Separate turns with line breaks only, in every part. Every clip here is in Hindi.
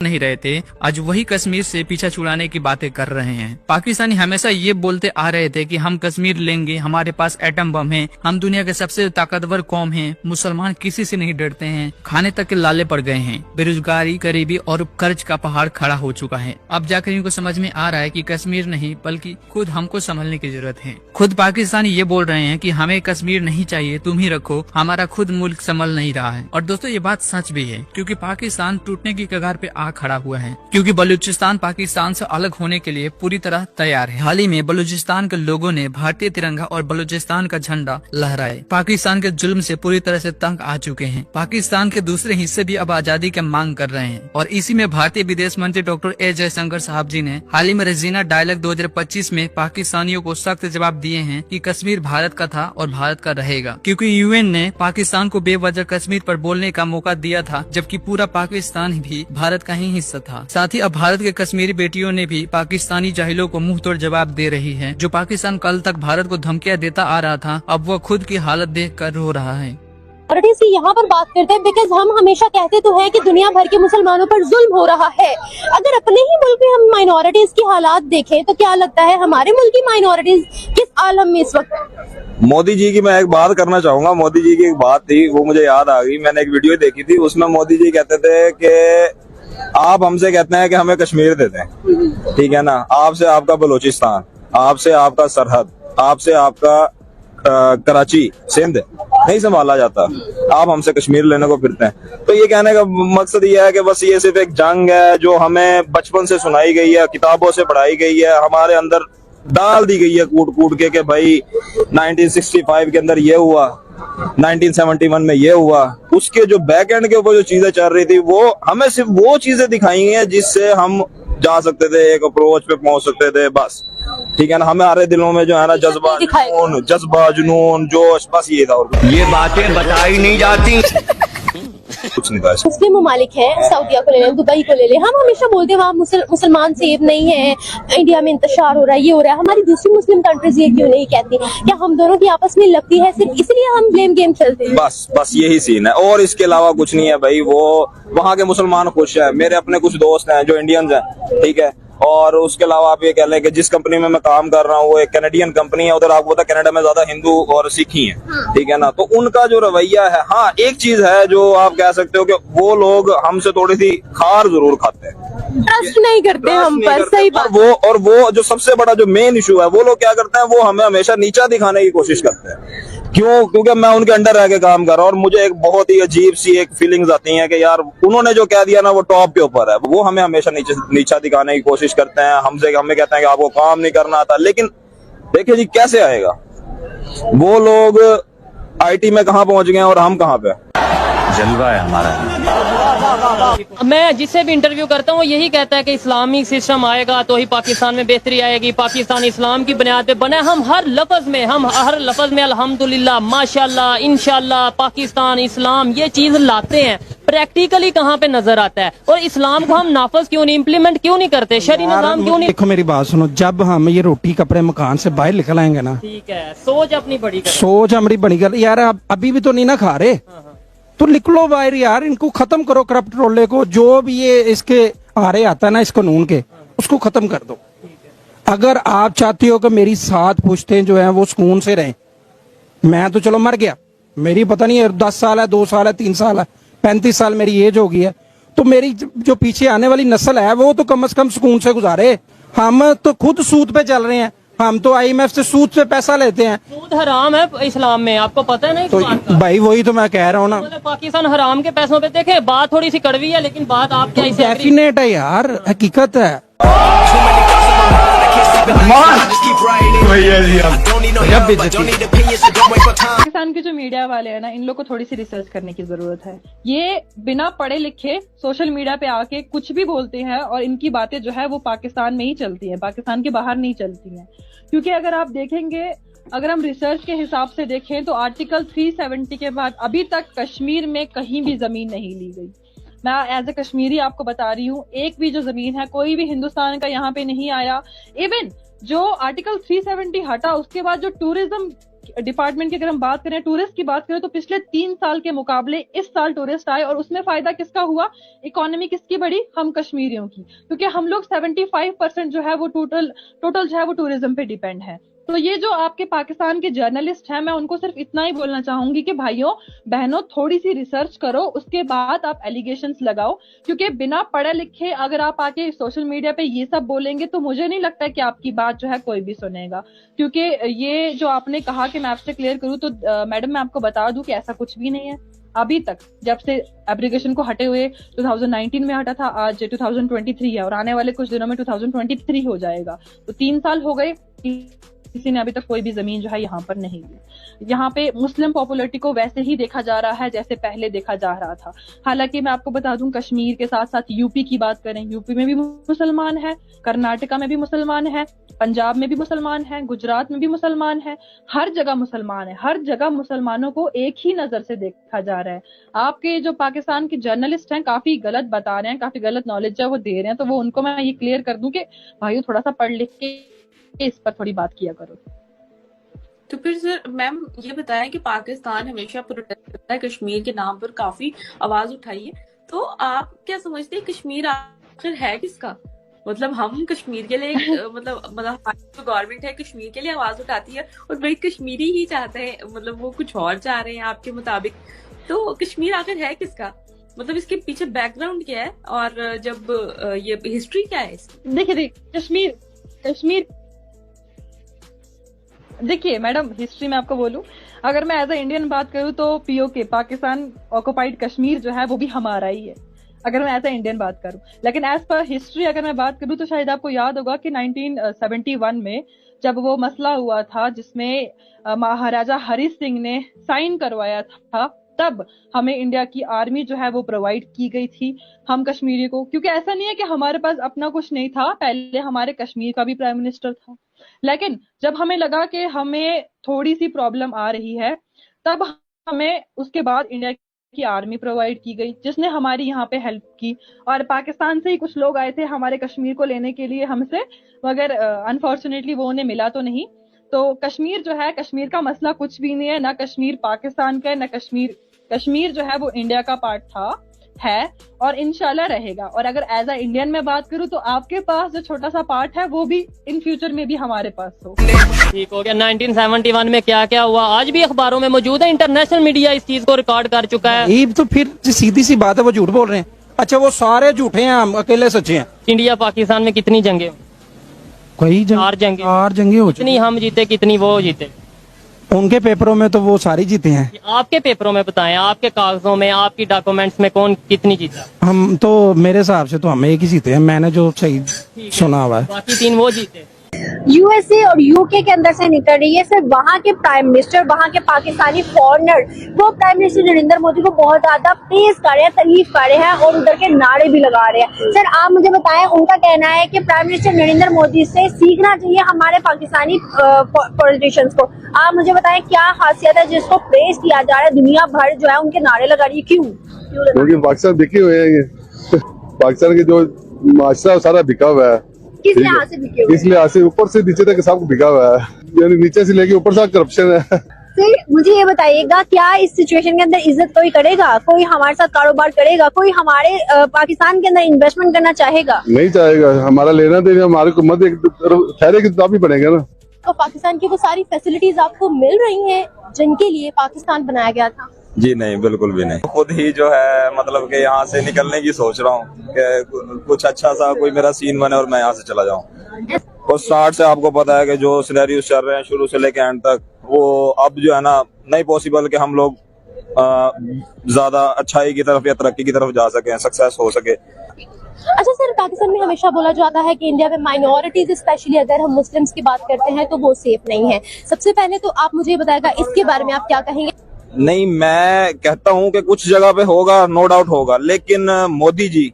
नहीं रहे थे, आज वही कश्मीर से पीछा छुड़ाने की बातें कर रहे हैं। पाकिस्तानी हमेशा ये बोलते आ रहे थे कि हम कश्मीर लेंगे, हमारे पास एटम बम है, हम दुनिया के सबसे ताकतवर कौम हैं, मुसलमान किसी से नहीं डरते हैं, खाने तक के लाले पड़ गए हैं, बेरोजगारी, गरीबी और कर्ज का पहाड़ खड़ा हो चुका है। अब जाकर इनको समझ में आ रहा है कि कश्मीर नहीं बल्कि खुद हमको संभलने की जरूरत है। खुद पाकिस्तानी ये बोल रहे हैं कि हमें कश्मीर नहीं चाहिए, तुम ही रखो, हमारा खुद मुल्क संभल नहीं रहा है। और दोस्तों ये बात सच भी है, क्योंकि पाकिस्तान टूटने की कगार पे आ खड़ा हुआ है, क्योंकि बलूचिस्तान पाकिस्तान से अलग होने के लिए पूरी तरह तैयार है। हाल ही में बलूचिस्तान के लोगों ने भारतीय तिरंगा और बलूचिस्तान का झंडा लहराए। पाकिस्तान के जुल्म से पूरी तरह से तंग आ चुके हैं। पाकिस्तान के दूसरे हिस्से भी अब आजादी की मांग कर रहे हैं। और इसी में भारतीय विदेश मंत्री डॉक्टर ए जयशंकर साहब जी ने हाल ही में रेजिना डायलॉग 2025 में पाकिस्तानियों को सख्त जवाब दिए हैं कि कश्मीर भारत का था और भारत का रहेगा, क्योंकि यूएन ने पाकिस्तान को बेवजह कश्मीर पर बोलने का मौका दिया था, जबकि पूरा पाकिस्तान भी भारत का ही हिस्सा था। साथ ही अब भारत के कश्मीरी बेटियों ने भी पाकिस्तानी जाहिलों को मुंह तोड़ जवाब दे रही है। जो पाकिस्तान कल तक भारत को धमकियां देता आ रहा था, अब वह खुद की हालत देख कर रो रहा है।
माइनॉरिटीज की यहाँ पर बात करते हैं, बिकॉज हम हमेशा कहते तो हैं कि दुनिया भर के मुसलमानों पर जुल्म हो रहा है। अगर अपने ही मुल्क में हम माइनॉरिटीज की हालात देखें तो क्या लगता है हमारे मुल्क की माइनॉरिटीज किस आलम में इस वक्त?
मोदी जी की मैं एक बात करना चाहूंगा। मोदी जी की एक बात थी, वो मुझे याद आ गई। मैंने एक वीडियो देखी थी, उसमें मोदी जी कहते थे कि आप हमसे कहते हैं कि हमें कश्मीर दे दें, ठीक है ना, आपसे आपका बलूचिस्तान, आपसे आपका सरहद, आपसे आपका कराची, सिंध नहीं संभाला जाता, आप हमसे कश्मीर लेने को फिरते हैं। तो ये कहने का मकसद ये है कि बस ये सिर्फ एक जंग है जो हमें बचपन से सुनाई गई है, किताबों से पढ़ाई गई है, हमारे अंदर डाल दी गई है कूट कूट के कि भाई 1965 के अंदर ये हुआ, 1971 में ये हुआ। उसके जो बैक एंड के ऊपर जो चीजें चल रही थी, वो हमें सिर्फ वो चीजें दिखाई हैं जिससे हम जा सकते थे, एक अप्रोच पे पहुंच सकते थे, बस, ठीक है ना। हमारे दिलों में जो है ना जज्बा जुनून जोश, बस ये था।
ये बातें बताई नहीं जाती।
कुछ नहीं था।
मुस्लिम ममालिक है, सऊदीया को ले लें, दुबई को ले लें, हम हमेशा बोलते हैं वहाँ मुसलमान सेफ नहीं है, इंडिया में इंतशार हो रहा है, ये हो रहा है। हमारी दूसरी मुस्लिम कंट्रीज ये क्यों नहीं कहती? क्या हम दोनों की आपस में लगती है सिर्फ इसलिए हम ब्लेम गेम खेलते हैं?
बस यही सीन है, और इसके अलावा कुछ नहीं है भाई। वो वहाँ के मुसलमान खुश है, मेरे अपने कुछ दोस्त हैं जो इंडियंस हैं, ठीक है। और उसके अलावा आप ये कह लें कि जिस कंपनी में मैं काम कर रहा हूँ वो एक कैनेडियन कंपनी है, उधर आपको पता है कनाडा में ज्यादा हिंदू और सिख ही हैं, ठीक है ना। तो उनका जो रवैया है, हाँ एक चीज है जो आप कह सकते हो कि वो लोग हमसे थोड़ी सी खार जरूर खाते हैं,
ट्रस्ट नहीं करते हम पर, सही बात।
और वो जो सबसे बड़ा जो मेन इशू है, वो लोग क्या करते हैं, वो हमें हमेशा नीचा दिखाने की कोशिश करते हैं। क्यों? क्योंकि मैं उनके अंडर रह के काम कर रहा हूँ और मुझे एक बहुत ही अजीब सी एक फीलिंग्स आती हैं कि यार उन्होंने जो कह दिया ना वो टॉप के ऊपर है, वो हमें हमेशा नीचा दिखाने की कोशिश करते हैं। हमें कहते हैं कि आपको काम नहीं करना आता, लेकिन देखिए जी कैसे आएगा। वो लोग आईटी में कहाँ पहुंच गए हैं और हम कहाँ पे?
जलवा है हमारा।
मैं जिससे भी इंटरव्यू करता हूँ यही कहता है कि इस्लामिक सिस्टम आएगा तो ही पाकिस्तान में बेहतरी आएगी, पाकिस्तान इस्लाम की बुनियाद पे बना है। हम हर लफ्ज में अल्हम्दुलिल्लाह, माशाल्लाह, इंशाल्लाह, पाकिस्तान, इस्लाम ये चीज लाते हैं। प्रैक्टिकली कहाँ पे नजर आता है? और इस्लाम को हम नाफज क्यों नहीं, इम्प्लीमेंट क्यों नहीं करते, शरी निजाम क्यों नहीं?
देखो मेरी बात सुनो, जब हम ये रोटी कपड़े मकान से बाहर निकल आएंगे ना,
ठीक है, सोच अपनी बड़ी कर,
सोच हमारी बड़ी कर यार, अभी भी तो नहीं ना खा रहे, तो निकलो बाहर यार, इनको खत्म करो, करप्ट रोले को, जो भी ये इसके आरे आता है ना इस कानून के, उसको खत्म कर दो। अगर आप चाहते हो कि मेरी 7 पुश्तें जो हैं वो सुकून से रहें, मैं तो चलो मर गया, मेरी पता नहीं 10 साल है, 2 साल है, 3 साल है, 35 साल मेरी एज हो गई है, तो मेरी जो पीछे आने वाली नस्ल है वो तो कम से कम सुकून से गुजारे। हम तो खुद सूद पे चल रहे हैं, हम तो IMF से सूद से पैसा लेते हैं।
सूद हराम है इस्लाम में, आपको पता है? नहीं
तो भाई वही तो मैं कह रहा हूँ ना,
मतलब पाकिस्तान हराम के पैसों पे। देखे बात थोड़ी सी कड़वी है, लेकिन बात आप क्या इसे
डेफिनेट है यार, हकीकत है।
पाकिस्तान के जो मीडिया वाले हैं ना, इन लोग को थोड़ी सी रिसर्च करने की जरूरत है। ये बिना पढ़े लिखे सोशल मीडिया पे आके कुछ भी बोलते हैं और इनकी बातें जो है वो पाकिस्तान में ही चलती हैं, पाकिस्तान के बाहर नहीं चलती हैं। क्योंकि अगर आप देखेंगे, अगर हम रिसर्च के हिसाब से देखें तो आर्टिकल 370 के बाद अभी तक कश्मीर में कहीं भी जमीन नहीं ली गई। मैं एज ए कश्मीरी आपको बता रही हूँ, एक भी जो जमीन है कोई भी हिंदुस्तान का यहाँ पे नहीं आया। इवन जो आर्टिकल 370 हटा, उसके बाद जो टूरिज्म डिपार्टमेंट की अगर हम बात करें, टूरिस्ट की बात करें, तो पिछले 3 साल के मुकाबले इस साल टूरिस्ट आए और उसमें फायदा किसका हुआ? इकोनॉमी किसकी बढ़ी? हम कश्मीरियों की, क्योंकि हम लोग 75% जो है वो टोटल जो है वो टूरिज्म पे डिपेंड है। तो ये जो आपके पाकिस्तान के जर्नलिस्ट हैं, मैं उनको सिर्फ इतना ही बोलना चाहूंगी कि भाइयों बहनों थोड़ी सी रिसर्च करो, उसके बाद आप एलिगेशंस लगाओ, क्योंकि बिना पढ़े लिखे अगर आप आके सोशल मीडिया पे ये सब बोलेंगे तो मुझे नहीं लगता कि आपकी बात जो है कोई भी सुनेगा। क्योंकि ये जो आपने कहा कि मैं आपसे क्लियर करूं, तो मैडम मैं आपको बता दूं कि ऐसा कुछ भी नहीं है। अभी तक जब से एब्रिगेशन को हटे हुए 2019 में हटा था, आज 2023 है और आने वाले कुछ दिनों में 2023 हो जाएगा, तो 3 साल हो गए, किसी ने अभी तक कोई भी जमीन जो है यहाँ पर नहीं ली। यहाँ पे मुस्लिम पॉपुलरिटी को वैसे ही देखा जा रहा है जैसे पहले देखा जा रहा था। हालांकि मैं आपको बता दूं, कश्मीर के साथ साथ यूपी की बात करें, यूपी में भी मुसलमान है, कर्नाटका में भी मुसलमान है, पंजाब में भी मुसलमान है, गुजरात में भी मुसलमान है, हर जगह मुसलमान है। हर जगह मुसलमानों को एक ही नजर से देखा जा रहा है। आपके जो पाकिस्तान के जर्नलिस्ट हैं काफी गलत बता रहे हैं, काफी गलत नॉलेज जो वो दे रहे हैं, तो वो उनको मैं ये क्लियर कर दूं कि भाइयों थोड़ा सा पढ़ लिख के इस पर थोड़ी बात किया करो।
तो फिर सर मैम ये बताएं कि पाकिस्तान हमेशा प्रोटेस्ट करता है, कश्मीर के नाम पर काफी आवाज उठाई है, तो आप क्या समझते हैं कश्मीर आखिर है किसका? मतलब हम कश्मीर के लिए मतलब हमारी जो गवर्नमेंट है कश्मीर के लिए आवाज उठाती है और भाई कश्मीरी ही चाहते हैं, मतलब वो कुछ और चाह रहे हैं आपके मुताबिक, तो कश्मीर आखिर है किसका? मतलब इसके पीछे बैकग्राउंड क्या है और जब ये हिस्ट्री क्या है इसकी?
देखिए कश्मीर देखिए मैडम, हिस्ट्री में आपको बोलूं, अगर मैं एज ए इंडियन बात करूं तो पीओके पाकिस्तान ऑक्युपाइड कश्मीर जो है वो भी हमारा ही है, अगर मैं एज ए इंडियन बात करूं। लेकिन एज पर हिस्ट्री अगर मैं बात करूं तो शायद आपको याद होगा कि 1971 में जब वो मसला हुआ था जिसमें महाराजा हरि सिंह ने साइन करवाया था, तब हमें इंडिया की आर्मी जो है वो प्रोवाइड की गई थी हम कश्मीरी को। क्योंकि ऐसा नहीं है कि हमारे पास अपना कुछ नहीं था, पहले हमारे कश्मीर का भी प्राइम मिनिस्टर था, लेकिन जब हमें लगा कि हमें थोड़ी सी प्रॉब्लम आ रही है, तब हमें उसके बाद इंडिया की आर्मी प्रोवाइड की गई जिसने हमारी यहाँ पे हेल्प की। और पाकिस्तान से ही कुछ लोग आए थे हमारे कश्मीर को लेने के लिए हमसे, मगर अनफॉर्चुनेटली वो उन्हें मिला तो नहीं। तो कश्मीर जो है, कश्मीर का मसला कुछ भी नहीं है, ना कश्मीर पाकिस्तान का है, ना कश्मीर जो है वो इंडिया का पार्ट था, है और इंशाल्लाह रहेगा। और अगर एज अ इंडियन में बात करूं तो आपके पास जो छोटा सा पार्ट है वो भी इन फ्यूचर में भी हमारे पास हो।
ठीक हो गया। 1971 में क्या क्या हुआ आज भी अखबारों में मौजूद है, इंटरनेशनल मीडिया इस चीज को रिकॉर्ड कर चुका है।
ये तो फिर सीधी सी बात है, वो झूठ बोल रहे हैं। अच्छा वो सारे झूठे हैं, हम अकेले सच्चे हैं।
इंडिया पाकिस्तान में कितनी जंगे?
कई
चार जंगे
हो
कितनी हम जीते, कितनी वो जीते?
उनके पेपरों में तो वो सारी जीते हैं।
आपके पेपरों में बताएं, आपके कागजों में, आपकी डॉक्यूमेंट्स में कौन कितनी जीता?
हम तो मेरे हिसाब से तो हम एक ही जीते हैं, मैंने जो सही सुना हुआ है।
बाकी 3 वो जीते।
यूएसए और यूके के अंदर से निकल रही है सर, वहाँ के प्राइम मिनिस्टर, वहाँ के पाकिस्तानी फॉरेनर, वो प्राइम मिनिस्टर नरेंद्र मोदी को बहुत ज्यादा प्रेज कर रहे हैं, तारीफ कर रहे हैं और उधर के नारे भी लगा रहे हैं। सर आप मुझे बताएं, उनका कहना है कि प्राइम मिनिस्टर नरेंद्र मोदी से सीखना चाहिए हमारे पाकिस्तानी पॉलिटिशियंस को। आप मुझे बताएं क्या खासियत है जिसको प्रेज किया जा रहा है, दुनिया भर जो है उनके नारे लगा रही है, क्यों?
क्योंकि पाकिस्तान बिके हुए हैं, ये पाकिस्तान के जो माशरा सारा बिका हुआ है।
किस लिहाज से बिके हुए?
इस लिहाज से ऊपर से नीचे तक सब बिका हुआ है, यानी नीचे से लेके ऊपर तक करप्शन है।
सर मुझे ये बताइएगा, क्या इस सिचुएशन के अंदर इज्जत कोई करेगा, कोई हमारे साथ कारोबार करेगा, कोई हमारे पाकिस्तान के अंदर इन्वेस्टमेंट करना चाहेगा?
नहीं चाहेगा। हमारा लेना देना हमारे को मत एक ठहरे की तब ही बनेगा ना।
तो पाकिस्तान की वो सारी फैसिलिटीज आपको मिल रही हैं जिनके लिए पाकिस्तान बनाया गया था?
जी नहीं, बिल्कुल भी नहीं। खुद ही जो है मतलब कि यहाँ से निकलने की सोच रहा हूँ कि कुछ अच्छा सा कोई मेरा सीन बने और मैं यहाँ से चला जाऊँ। और स्टार्ट से आपको पता है कि जो सिनेरियो चल रहे हैं शुरू से लेके एंड तक, वो अब जो है ना नहीं पॉसिबल कि हम लोग ज्यादा अच्छाई की तरफ या तरक्की की तरफ जा सके, सक्सेस हो सके।
अच्छा सर, पाकिस्तान में हमेशा बोला जाता है कि इंडिया में माइनॉरिटीज, स्पेशली अगर हम मुस्लिम्स की बात करते हैं तो वो सेफ नहीं है। सबसे पहले तो आप मुझे बताएगा इसके बारे में आप क्या कहेंगे?
नहीं, मैं कहता हूँ कि कुछ जगह पे होगा, नो डाउट होगा, लेकिन मोदी जी,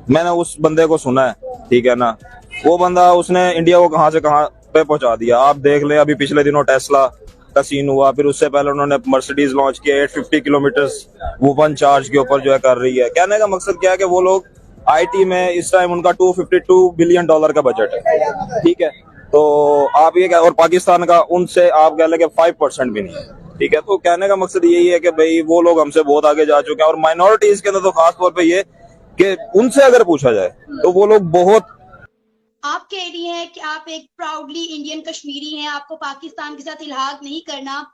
मैंने उस बंदे को सुना है, ठीक है ना, वो बंदा उसने इंडिया को कहां से कहां पे पहुंचा दिया। आप देख ले, अभी पिछले दिनों टेस्ला का सीन हुआ, फिर उससे पहले उन्होंने मर्सिडीज लॉन्च किया 850 किलोमीटर वो वन चार्ज के ऊपर जो है कर रही है। कहने का मकसद क्या है कि वो लोग आईटी में इस टाइम उनका $252 बिलियन का बजट है, ठीक है। तो आप ये और पाकिस्तान का उनसे आप कह लें कि 5% भी नहीं है, ठीक है। तो कहने का मकसद यही है कि भाई वो लोग हमसे बहुत आगे जा चुके हैं, और माइनॉरिटीज के अंदर तो खास तौर पे ये कि उनसे अगर पूछा जाए तो वो लोग बहुत।
आप कह रही हैं कि आप एक प्राउडली इंडियन कश्मीरी हैं, आपको पाकिस्तान के साथ इल्हाक नहीं करना,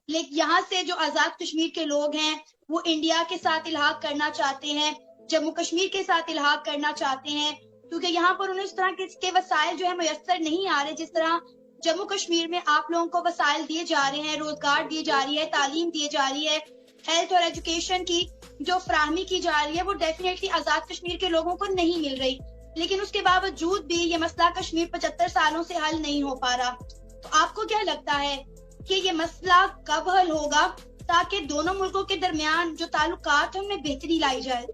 लेकिन यहाँ से जो आजाद कश्मीर के लोग हैं वो इंडिया के साथ इल्हाक करना चाहते हैं, जम्मू कश्मीर के साथ इल्हाक करना चाहते हैं, क्योंकि यहाँ पर उन्हें इस तरह के वसाइल जो है मुयस्सर नहीं आ रहे जिस तरह जम्मू कश्मीर में आप लोगों को वसाइल दिए जा रहे हैं, रोजगार दिए जा रही है, तालीम दी जा रही है, हेल्थ और एजुकेशन की जो फराहमी की जा रही है वो डेफिनेटली आजाद कश्मीर के लोगों को नहीं मिल रही। लेकिन उसके बावजूद भी ये मसला कश्मीर 75 सालों से हल नहीं हो पा रहा। तो आपको क्या लगता है कि ये मसला कब हल होगा ताकि दोनों मुल्कों के दरमियान जो ताल्लुकात हैं उनमें बेहतरी लाई जाए?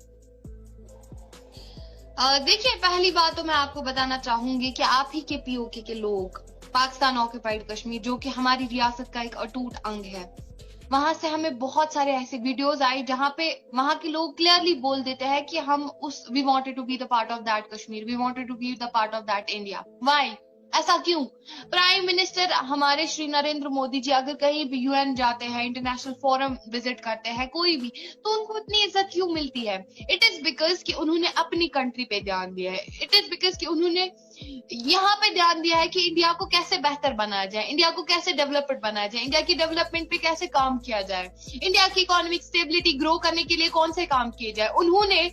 देखिए, पहली बात तो मैं आपको बताना चाहूंगी कि आप ही के पीओके के लोग पाकिस्तान ऑक्यूपाइड कश्मीर, जो कि हमारी रियासत का एक अटूट अंग है, वहां से हमें बहुत सारे ऐसे वीडियोस आए जहां पे वहां के लोग क्लियरली बोल देते हैं कि हम we wanted to be the part of that Kashmir, we wanted to be the part of that India. Why? ऐसा क्यों? प्राइम मिनिस्टर हमारे श्री नरेंद्र मोदी जी अगर कहीं भी यूएन जाते हैं, इंटरनेशनल फोरम विजिट करते हैं, कोई भी, तो उनको इतनी इज्जत क्यों मिलती है? इट इज बिकॉज कि उन्होंने अपनी कंट्री पे ध्यान दिया है। इट इज बिकॉज कि उन्होंने यहाँ पे ध्यान दिया है कि इंडिया को कैसे बेहतर बनाया जाए, इंडिया को कैसे डेवलप्ड बनाया जाए, इंडिया की डेवलपमेंट पे कैसे काम किया जाए, इंडिया की इकोनॉमिक स्टेबिलिटी ग्रो करने के लिए कौन से काम किए जाए। उन्होंने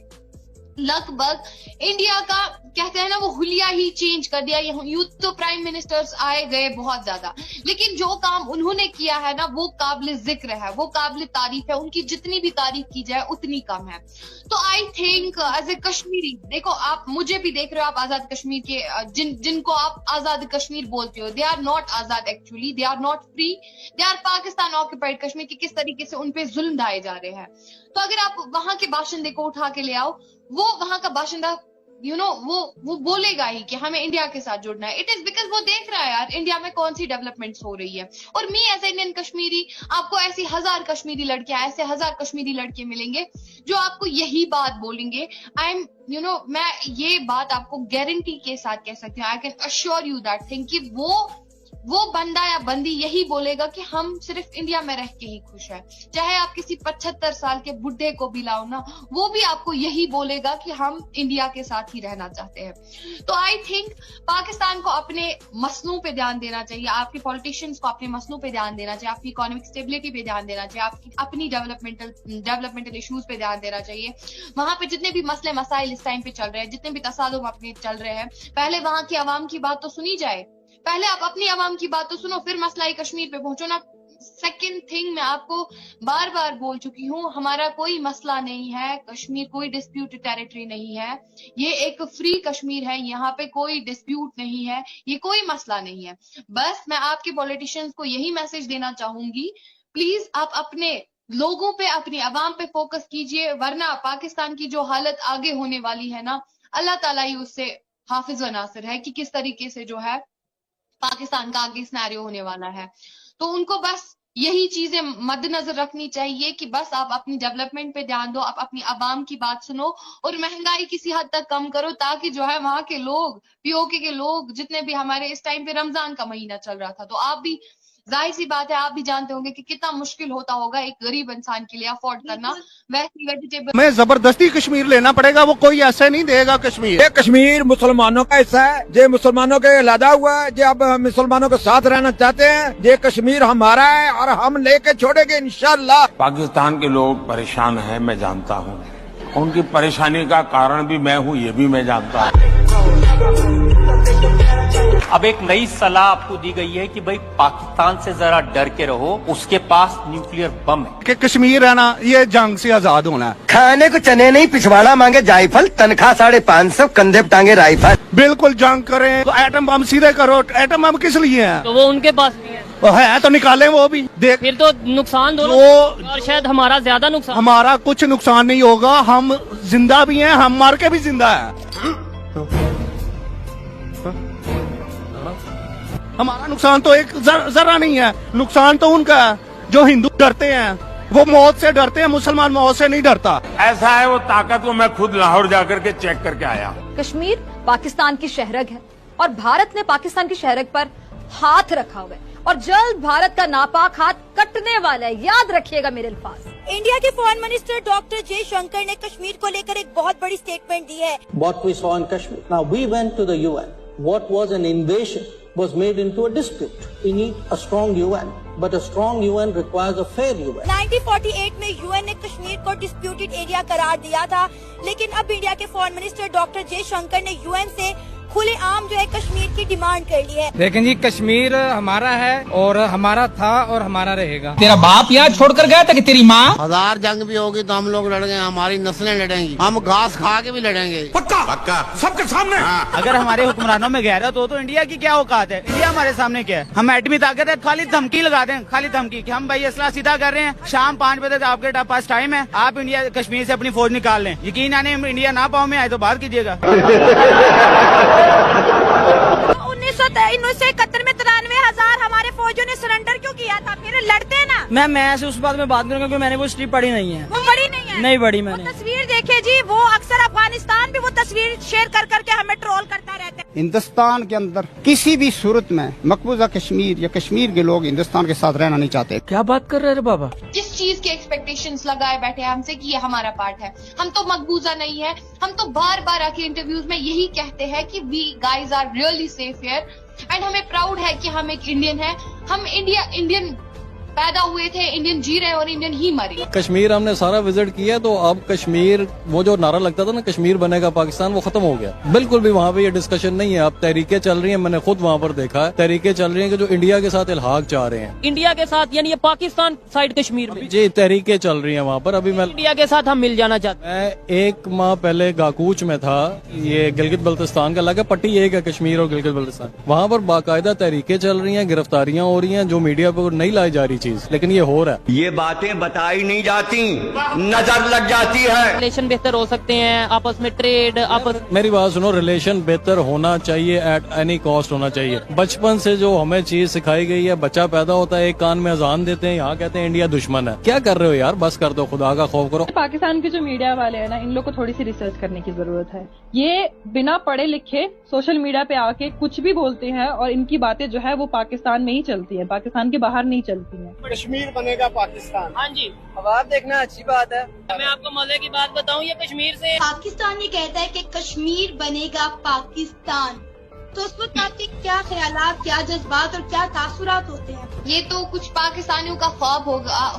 लगभग इंडिया का कहते हैं ना वो हुलिया ही चेंज कर दिया। यूथ तो प्राइम मिनिस्टर्स आए गए बहुत ज्यादा, लेकिन जो काम उन्होंने किया है ना वो काबिल जिक्र है, वो काबिल तारीफ है। उनकी जितनी भी तारीफ की जाए उतनी कम है। तो I think as a Kashmiri, देखो आप मुझे भी देख रहे हो, आप आजाद कश्मीर के जिनको आप आजाद कश्मीर बोलते हो, दे आर नॉट आजाद, actually they are not free, they are Pakistan occupied Kashmir के किस तरीके से उनपे जुल्म ढाए जा रहे हैं। तो अगर आप वहां के बाशिंदे को उठा के ले आओ, वो वहां का बाशिंदा वो बोलेगा ही कि हमें इंडिया के साथ जुड़ना है। इट इज बिकॉज वो देख रहा है यार इंडिया में कौन सी डेवलपमेंट्स हो रही है। और मी एज इंडियन कश्मीरी, आपको ऐसी 1000 कश्मीरी लड़कियां, ऐसे 1000 कश्मीरी लड़के मिलेंगे जो आपको यही बात बोलेंगे। आई एम मैं ये बात आपको गारंटी के साथ कह सकती हूँ, I can assure you that thing, कि वो बंदा या बंदी यही बोलेगा कि हम सिर्फ इंडिया में रह के ही खुश है। चाहे आप किसी 75 साल के बुढ़े को भी लाओ ना, वो भी आपको यही बोलेगा कि हम इंडिया के साथ ही रहना चाहते हैं। तो आई थिंक पाकिस्तान को अपने मसलों पे ध्यान देना चाहिए, आपके पॉलिटिशियंस को अपने मसलों पे ध्यान देना चाहिए, आपकी इकोनॉमिक स्टेबिलिटी पे ध्यान देना चाहिए, आपकी अपनी डेवलपमेंटल इश्यूज पे ध्यान देना चाहिए। वहां पे जितने भी मसले मसाइल इस टाइम पे चल रहे हैं, जितने भी तसादुम अपने चल रहे हैं, पहले वहां की आवाम की बात तो सुनी जाए, पहले आप अपनी आवाम की बात तो सुनो, फिर मसला कश्मीर पे पहुंचो ना। सेकंड थिंग, मैं आपको बार बार बोल चुकी हूँ, हमारा कोई मसला नहीं है, कश्मीर कोई डिस्प्यूटेड टेरिटरी नहीं है, ये एक फ्री कश्मीर है, यहाँ पे कोई डिस्प्यूट नहीं है, ये कोई मसला नहीं है। बस मैं आपके पॉलिटिशियंस को यही मैसेज देना चाहूंगी, प्लीज आप अपने लोगों पे, अपनी आवाम पे फोकस कीजिए, वरना पाकिस्तान की जो हालत आगे होने वाली है ना, अल्लाह ताला ही उससे हाफिज व नासिर है कि किस तरीके से जो है पाकिस्तान का आगे सिनेरियो होने वाला है। तो उनको बस यही चीजें मद्देनजर रखनी चाहिए कि बस आप अपनी डेवलपमेंट पे ध्यान दो, आप अपनी आवाम की बात सुनो और महंगाई किसी हद तक कम करो, ताकि जो है वहां के लोग, पीओके के लोग, जितने भी हमारे इस टाइम पे रमजान का महीना चल रहा था, तो आप भी जाहिर सी बात है आप भी जानते होंगे कि कितना मुश्किल होता होगा एक गरीब इंसान के लिए अफोर्ड करना वैसी वेजिटेबल।
हमें जबरदस्ती कश्मीर लेना पड़ेगा, वो कोई ऐसे नहीं देगा कश्मीर।
ये कश्मीर मुसलमानों का हिस्सा है, ये मुसलमानों के लदा हुआ है, ये अब मुसलमानों के साथ रहना चाहते हैं। ये कश्मीर हमारा है और हम लेके छोड़ेंगे इंशाल्लाह।
पाकिस्तान के लोग परेशान हैं, मैं जानता हूँ, उनकी परेशानी का कारण भी मैं हूँ, ये भी मैं जानता हूँ।
अब एक नई सलाह आपको दी गई है कि भाई पाकिस्तान से जरा डर के रहो, उसके पास न्यूक्लियर बम है।
कि कश्मीर है ना, ये जंग से आजाद होना है।
खाने को चने नहीं, पिछवाड़ा मांगे जायफल, तनख्वाह 550, कंधे पे टांगे राइफल।
बिल्कुल जंग करें तो एटम बम सीधे करो। एटम बम किस लिए है?
तो वो उनके पास नहीं है,
वो है तो निकालें वो भी। देख
फिर तो नुकसान दोनों और शायद हमारा ज्यादा नुकसान।
हमारा कुछ नुकसान नहीं होगा, हम जिंदा भी हैं, हम मर के भी जिंदा है। हमारा नुकसान तो एक जरा नहीं है, नुकसान तो उनका है जो हिंदू डरते हैं, वो मौत से डरते हैं, मुसलमान मौत से नहीं डरता।
ऐसा है वो ताकत को मैं खुद लाहौर जाकर के चेक करके आया।
कश्मीर पाकिस्तान की शहरग है, और भारत ने पाकिस्तान की शहरक पर हाथ रखा हुआ है और जल्द भारत का नापाक हाथ कटने वाला है, याद रखिएगा मेरे अल्फाज।
इंडिया के फॉरेन मिनिस्टर डॉक्टर जयशंकर ने कश्मीर को लेकर एक बहुत बड़ी स्टेटमेंट दी है।
What we saw in Kashmir. Now we went to the UN. What was an invasion was made into a dispute. We need a strong UN, but a strong UN requires a fair UN.
1948 में UN ने कश्मीर को डिस्प्यूटेड एरिया करार दिया था, लेकिन अब इंडिया के फॉरेन मिनिस्टर डॉक्टर जयशंकर ने UN से खुले आम जो है कश्मीर की डिमांड कर ली है।
लेकिन जी कश्मीर हमारा है और हमारा था और हमारा रहेगा।
तेरा बाप यहाँ छोड़कर गया था कि तेरी माँ?
1000 जंग भी होगी तो हम लोग लड़ेंगे, हमारी नस्लें लड़ेंगी, हम घास खा के भी लड़ेंगे।
पक्का पक्का सबके सामने।
अगर हमारे हुक्मरानों में गहरा तो इंडिया की क्या औकात है? इंडिया हमारे सामने क्या है? हम एटमी ताकत है, खाली धमकी लगा दें, खाली धमकी कि हम भाई असला सीधा कर रहे हैं, शाम 5 बजे आपके पास टाइम है, आप इंडिया कश्मीर से अपनी फौज निकाल लें। यकीन आने इंडिया ना पाँव में आए तो बात कीजिएगा।
1971 में 93,000 हमारे फौजियों ने सरेंडर क्यों किया था? फिर लड़ते ना।
मैं ऐसे उस बात में बात करूँगा क्योंकि मैंने वो स्ट्रिप पढ़ी नहीं है।
वो पढ़ी नहीं है?
नहीं पढ़ी मैंने।
वो तस्वीर देखे जी, वो अक्सर अफगानिस्तान भी वो तस्वीर शेयर कर करके हमें ट्रोल करता रहता है।
हिंदुस्तान के अंदर किसी भी सूरत में मकबूजा कश्मीर या कश्मीर के लोग हिंदुस्तान के साथ रहना नहीं चाहते।
क्या बात कर रहे हैं बाबा?
जिस चीज के एक्सपेक्टेशंस लगाए बैठे हैं हमसे कि ये हमारा पार्ट है, हम तो मकबूजा नहीं है। हम तो बार बार आके इंटरव्यूज में यही कहते हैं कि we guys are really safe here and हमें प्राउड है कि हम एक इंडियन है। हम इंडियन पैदा हुए थे, इंडियन जी रहे और इंडियन ही मरे।
कश्मीर हमने सारा विजिट किया तो अब कश्मीर, वो जो नारा लगता था ना कश्मीर बनेगा पाकिस्तान, वो खत्म हो गया। बिल्कुल भी वहाँ पे ये डिस्कशन नहीं है। अब तहरीकें चल रही हैं, मैंने खुद वहाँ पर देखा है, तहरीकें चल रही हैं कि जो इंडिया के साथ इल्हाक चाह रहे हैं।
इंडिया के साथ यानी ये पाकिस्तान साइड कश्मीर में
जी तहरीकें चल रही हैं वहाँ पर। अभी मैं
इंडिया के साथ हम मिल जाना चाहते हैं।
मैं 1 माह पहले गाकूच में था, ये गिलगित बल्तिस्तान का इलाका, पट्टी एक है कश्मीर और गिलगित बल्तिस्तान। वहाँ पर बाकायदा तहरीकें चल रही हैं, गिरफ्तारियां हो रही हैं, जो मीडिया पर नहीं लाई जा रही चीज, लेकिन ये हो रहा है।
ये बातें बताई नहीं जाती, नजर लग जाती है।
रिलेशन बेहतर हो सकते हैं, आपस में ट्रेड, आपस।
मेरी बात सुनो, रिलेशन बेहतर होना चाहिए, एट एनी कॉस्ट होना चाहिए। बचपन से जो हमें चीज सिखाई गई है, बच्चा पैदा होता है एक कान में अजान देते हैं, यहाँ कहते हैं इंडिया दुश्मन है। क्या कर रहे हो यार, बस कर दो, खुदा का खौफ करो।
पाकिस्तान के जो मीडिया वाले हैं ना, इन लोग को थोड़ी सी रिसर्च करने की जरूरत है। ये बिना पढ़े लिखे सोशल मीडिया पे आके कुछ भी बोलते हैं और इनकी बातें जो है वो पाकिस्तान में ही चलती है, पाकिस्तान के बाहर नहीं चलती है।
कश्मीर बनेगा पाकिस्तान।
हाँ जी,
अवार्ड देखना अच्छी बात है।
मैं आपको मजे की बात बताऊं, ये कश्मीर से
पाकिस्तान ये कहता है कि कश्मीर बनेगा पाकिस्तान, तो उस वक्त आपके क्या ख्यालात, क्या जज्बात और क्या तासुरात होते हैं?
ये तो कुछ पाकिस्तानियों का ख्वाब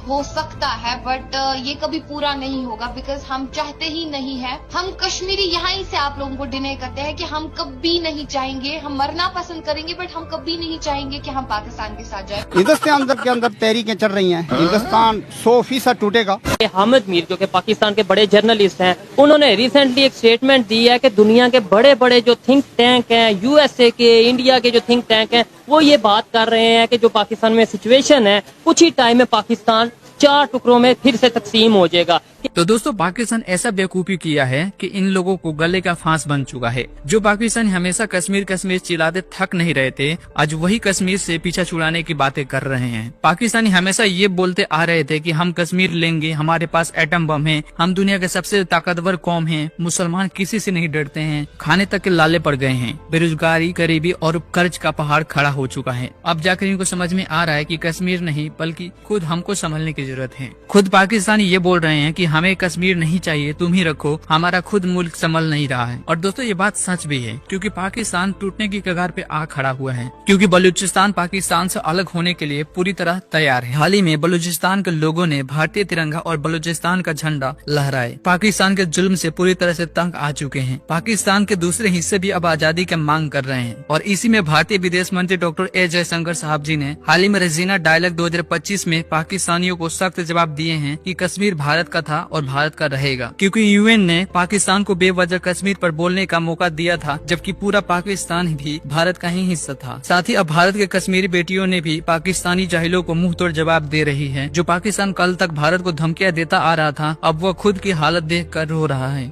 हो सकता है, बट ये कभी पूरा नहीं होगा बिकॉज हम चाहते ही नहीं है। हम कश्मीरी यहाँ ही से आप लोगों को डिनाई करते हैं कि हम कभी नहीं चाहेंगे, हम मरना पसंद करेंगे बट हम कभी नहीं चाहेंगे कि हम पाकिस्तान के साथ जाए।
हिंदुस्तान के अंदर तहरीकें चल रही हैं, हिंदुस्तान 100% टूटेगा।
हामिद मीर जो कि पाकिस्तान के बड़े जर्नलिस्ट हैं, उन्होंने रिसेंटली एक स्टेटमेंट दी है कि दुनिया के बड़े बड़े जो थिंक टैंक हैं, यूएसए के, इंडिया के जो थिंक टैंक हैं, वो ये बात कर रहे हैं कि जो पाकिस्तान में सिचुएशन है, कुछ ही टाइम में पाकिस्तान 4 टुकड़ों में फिर से तकसीम हो जाएगा।
तो दोस्तों पाकिस्तान ऐसा बेवकूफी किया है कि इन लोगों को गले का फांस बन चुका है। जो पाकिस्तान हमेशा कश्मीर कश्मीर चिल्लाते थक नहीं रहे थे, आज वही कश्मीर से पीछा छुड़ाने की बातें कर रहे हैं। पाकिस्तानी हमेशा ये बोलते आ रहे थे कि हम कश्मीर लेंगे, हमारे पास एटम बम है, हम दुनिया के सबसे ताकतवर कौम हैं, मुसलमान किसी से नहीं डरते हैं, खाने तक के लाले पड़ गए हैं, बेरोजगारी, गरीबी और कर्ज का पहाड़ खड़ा हो चुका है। अब जाकर इनको समझ में आ रहा है कि कश्मीर नहीं बल्कि खुद हमको संभलने की जरूरत है। खुद पाकिस्तानी ये बोल रहे हैं कि हमें कश्मीर नहीं चाहिए, तुम ही रखो, हमारा खुद मुल्क संभल नहीं रहा है। और दोस्तों ये बात सच भी है, क्योंकि पाकिस्तान टूटने की कगार पे आ खड़ा हुआ है, क्योंकि बलूचिस्तान पाकिस्तान से अलग होने के लिए पूरी तरह तैयार है। हाल ही में बलूचिस्तान के लोगों ने भारतीय तिरंगा और बलूचिस्तान का झंडा लहराए। पाकिस्तान के जुल्म से पूरी तरह से तंग आ चुके हैं। पाकिस्तान के दूसरे हिस्से भी अब आजादी की मांग कर रहे हैं। और इसी में भारतीय विदेश मंत्री डॉक्टर ए जयशंकर साहब जी ने हाल ही में रेजिना डायलॉग 2025 में पाकिस्तानियों को सख्त जवाब दिए हैं कि कश्मीर भारत का था और भारत का रहेगा, क्योंकि यूएन ने पाकिस्तान को बेवजह कश्मीर पर बोलने का मौका दिया था, जबकि पूरा पाकिस्तान भी भारत का ही हिस्सा था। साथ ही अब भारत के कश्मीरी बेटियों ने भी पाकिस्तानी जाहिलों को मुंह तोड़ जवाब दे रही है। जो पाकिस्तान कल तक भारत को धमकियां देता आ रहा था, अब वह खुद की हालत देख कर रो रहा है।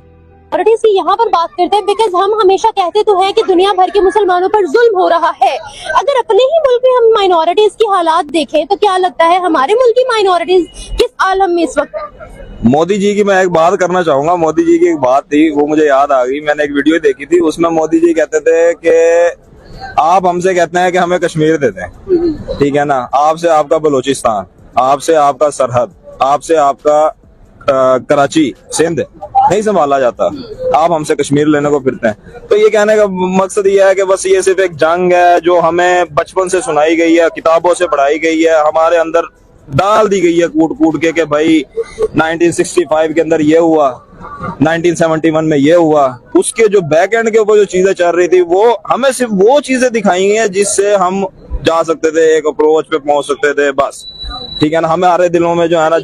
माइनॉरिटीज की यहाँ पर बात करते हैं बिकॉज हम हमेशा कहते तो हैं कि दुनिया भर के मुसलमानों पर जुल्म हो रहा है। अगर अपने ही मुल्क में हम माइनॉरिटीज की हालात देखें तो क्या लगता है हमारे मुल्क की माइनॉरिटीज किस आलम में इस वक्त?
मोदी जी की मैं एक बात करना चाहूंगा। मोदी जी की एक बात थी, वो मुझे याद आ गई। मैंने एक वीडियो देखी थी, उसमें मोदी जी कहते थे कि आप हमसे कहते हैं कि हमें कश्मीर दे दें, ठीक है ना, आपसे आपका बलूचिस्तान, आपसे आपका सरहद, आपसे आपका कराची, सिंध नहीं संभाला जाता, आप हमसे कश्मीर लेने को फिरते हैं। तो ये कहने का मकसद ये है कि बस ये सिर्फ एक जंग है जो हमें बचपन से सुनाई गई है, किताबों से पढ़ाई गई है, हमारे अंदर डाल दी गई है कूट कूट के कि भाई 1965 के अंदर ये हुआ, 1971 में ये हुआ। उसके जो बैक एंड के ऊपर जो चीजें चल रही थी वो हमें सिर्फ वो चीजें दिखाई हैं जिससे हम जा सकते थे, एक अप्रोच पे पहुंच सकते थे, बस, ठीक है ना। हमारे दिलों में जो है ना